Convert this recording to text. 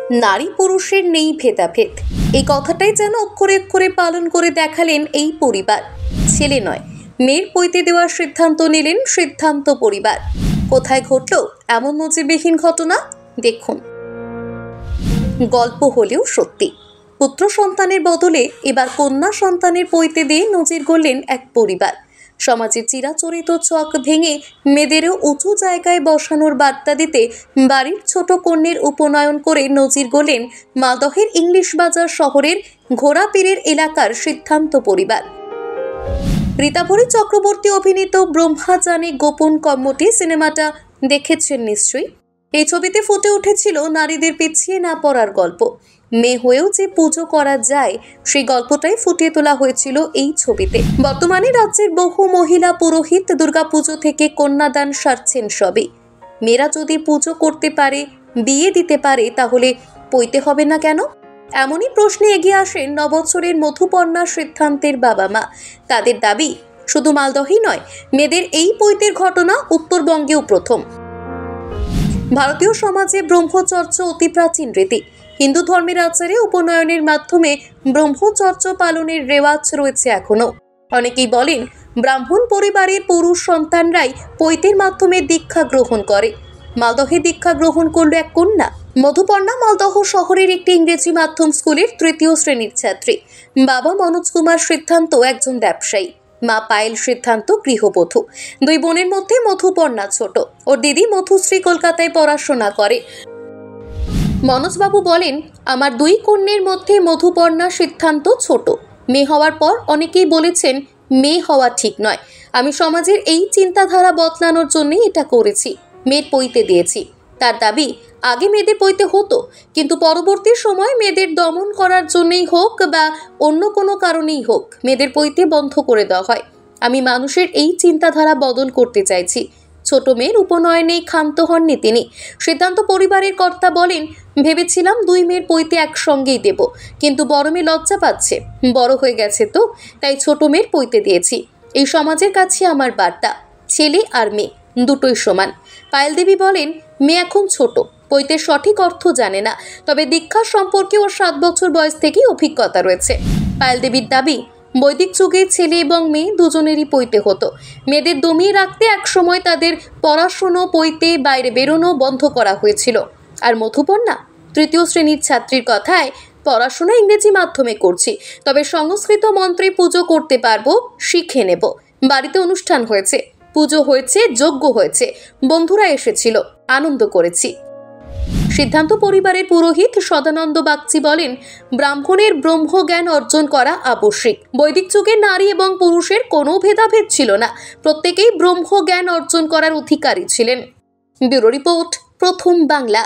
নারী পুরুষের নেই ভেদাভেদ, এই কথাটাই যেন অক্ষরে অক্ষরে পালন করে দেখালেন এই পরিবার। ছেলে নয়, মেয়ের পৈতে দেওয়ার সিদ্ধান্ত নিলেন সিদ্ধান্ত পরিবার। কোথায় ঘটল এমন নজিরবিহীন ঘটনা দেখুন। গল্প হলেও সত্যি, পুত্র সন্তানের বদলে এবার কন্যা সন্তানের পৈতে দিয়ে নজির গড়লেন এক পরিবার। সমাজের চিরাচরিত ছক ভেঙে মেয়েদেরও উঁচু জায়গায় বসানোর বার্তা দিতে বাড়ির ছোট কন্যের উপনয়ন করে নজির গড়লেন মালদহের ইংলিশ বাজার শহরের ঘোড়াপীরের এলাকার সিদ্ধান্ত পরিবার। রীতাভরী চক্রবর্তী অভিনীত ব্রহ্মা জানে গোপন কম্মটি সিনেমাটা দেখেছেন নিশ্চয়ই। এই ছবিতে ফুটে উঠেছিল নারীদের পিছিয়ে না পড়ার গল্প। মেয়ে হয়েও যে পুজো করা যায় সেই গল্পটাই ফুটিয়ে তোলা হয়েছিল এই ছবিতে। বর্তমানে রাজ্যের বহু মহিলা পুরোহিত দুর্গাপুজো থেকে কন্যাদান সারছেন সবে। মেয়েরা যদি পুজো করতে পারে, বিয়ে দিতে পারে, তাহলে পৈতে হবে না কেন? এমনই প্রশ্নে এগিয়ে আসেন নবছরের মধুপর্ণা সিদ্ধান্তের বাবা মা। তাদের দাবি, শুধু মালদহেই নয়, মেয়েদের এই পৈতের ঘটনা উত্তরবঙ্গেও প্রথম। ভারতীয় সমাজে ব্রহ্মচর্য অতি প্রাচীন রীতি। হিন্দু ধর্মের আচারে উপনয়নের মাধ্যমে ব্রহ্মচর্য পালনের রেওয়াজ রয়েছে এখনো। অনেকেই বলেন ব্রাহ্মণ পরিবারের পুরুষ সন্তানরাই পৈতের মাধ্যমে দীক্ষা গ্রহণ করে। মালদহে দীক্ষা গ্রহণ করল এক কন্যা। মধুপর্ণা মালদহ শহরের একটি ইংরেজি মাধ্যম স্কুলের ৩য় শ্রেণীর ছাত্রী। বাবা মনোজ কুমার সিদ্ধান্ত একজন ব্যবসায়ী, মা পায়েল সিদ্ধান্ত গৃহবধূ। দুই বোনের মধ্যে মধুপর্ণা ছোট, ওর দিদি মধুশ্রী কলকাতায় পড়াশোনা করে। মনোজবাবু বলেন, আমার দুই কন্যের মধ্যে মধুপর্ণা সিদ্ধান্ত ছোট। মেয়ে হওয়ার পর অনেকেই বলেছেন মেয়ে হওয়া ঠিক নয়। আমি সমাজের এই চিন্তাধারা বদলানোর জন্যই এটা করেছি, মেয়ের পৈতে দিয়েছি। তার দাবি, আগে মেয়েদের পৈতে হতো, কিন্তু পরবর্তী সময় মেয়েদের দমন করার জন্যই হোক বা অন্য কোনো কারণেই হোক, মেয়েদের পৈতে বন্ধ করে দেওয়া হয়। আমি মানুষের এই চিন্তাধারা বদল করতে চাইছি। ছোট মেয়ের উপনয়নেই ক্ষান্ত হননি তিনি। সিদ্ধান্ত পরিবারের কর্তা বলেন, ভেবেছিলাম দুই মেয়ের পৈতে একসঙ্গেই দেব, কিন্তু বড় মেয়ে লজ্জা পাচ্ছে, বড় হয়ে গেছে তো, তাই ছোট মেয়ের পৈতে দিয়েছি। এই সমাজের কাছে আমার বার্তা, ছেলে আর মেয়ে দুটোই সমান। পায়েল দেবী বলেন, মেয়ে এখন ছোট, পৈতের সঠিক অর্থ জানে না, তবে দীক্ষার সম্পর্কে ওর 7 বছর বয়স থেকেই অভিজ্ঞতা রয়েছে। পায়েল দেবীর দাবি, বৈদিক যুগে ছেলে এবং মেয়ে দুজনেরই পৈতে হতো। মেয়েদের দমিয়ে রাখতে একসময় তাদের পড়াশুনো, পৈতে বাইরে বেরোনো বন্ধ করা হয়েছিল। আর মধুপর্ণা ৩য় শ্রেণীর ছাত্রীর কথায়, পড়াশোনা ইংরেজি মাধ্যমে করছি, তবে সংস্কৃত মন্ত্রে পুজো করতে পারবো, শিখে নেব। বাড়িতে অনুষ্ঠান হয়েছে, পুজো হয়েছে, যজ্ঞ হয়েছে, বন্ধুরা এসেছিল, আনন্দ করেছি। সিদ্ধান্ত পরিবারের পুরোহিত সদানন্দ বাগচি বলেন, ব্রাহ্মণের ব্রহ্মজ্ঞান অর্জন করা আবশ্যিক। বৈদিক যুগে নারী এবং পুরুষের কোনো ভেদাভেদ ছিল না, প্রত্যেকেই ব্রহ্মজ্ঞান অর্জন করার অধিকারী ছিলেন। ব্যুরো রিপোর্ট, প্রথম বাংলা।